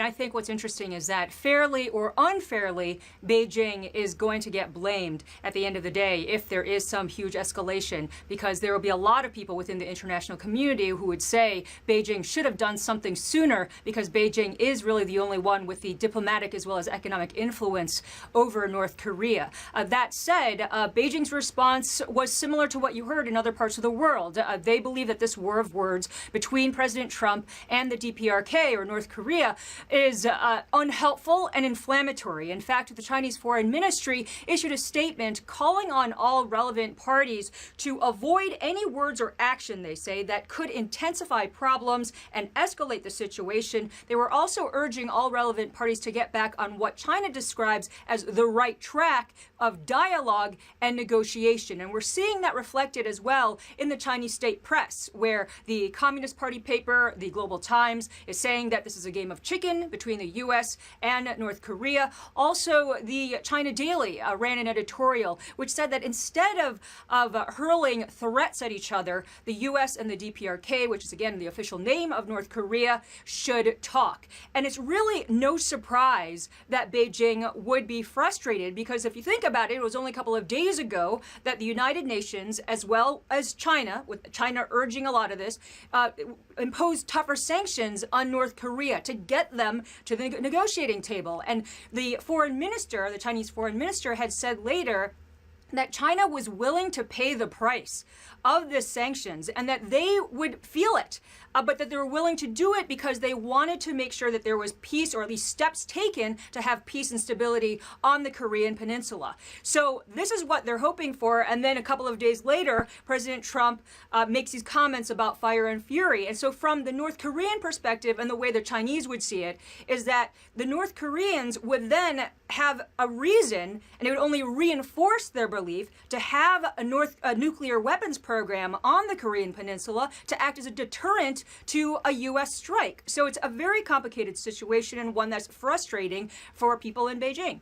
I think what's interesting is that fairly or unfairly, Beijing is going to get blamed at the end of the day if there is some huge escalation, because there will be a lot of people within the international community who would say Beijing should have done something sooner, because Beijing is really the only one with the diplomatic as well as economic influence over North Korea. That said, Beijing's response was similar to what you heard in other parts of the world. They believe that this war of words between President Trump and the DPRK, or North Korea, is unhelpful and inflammatory. In fact, the Chinese Foreign Ministry issued a statement calling on all relevant parties to avoid any words or action, they say, that could intensify problems and escalate the situation. They were also urging all relevant parties to get back on what China describes as the right track of dialogue and negotiation. And we're seeing that reflected as well in the Chinese state press, where the Communist Party paper, the Global Times, is saying that this is a game of chicken between the U.S. and North Korea. Also, the China Daily ran an editorial which said that instead of hurling threats at each other, the U.S. and the DPRK, which is again the official name of North Korea, should talk. And it's really no surprise that Beijing would be frustrated, because if you think about it, it was only a couple of days ago that the United Nations, as well as China, with China urging a lot of this, imposed tougher sanctions on North Korea to get them to the negotiating table. And the foreign minister, the Chinese foreign minister, had said later that China was willing to pay the price of the sanctions and that they would feel it, but that they were willing to do it because they wanted to make sure that there was peace, or at least steps taken to have peace and stability on the Korean peninsula. So this is what they're hoping for. And then a couple of days later, President Trump makes these comments about fire and fury. And so from the North Korean perspective, and the way the Chinese would see it, is that the North Koreans would then have a reason, and it would only reinforce their belief, to have a nuclear weapons program on the Korean peninsula to act as a deterrent to a U.S. strike. So it's a very complicated situation, and one that's frustrating for people in Beijing.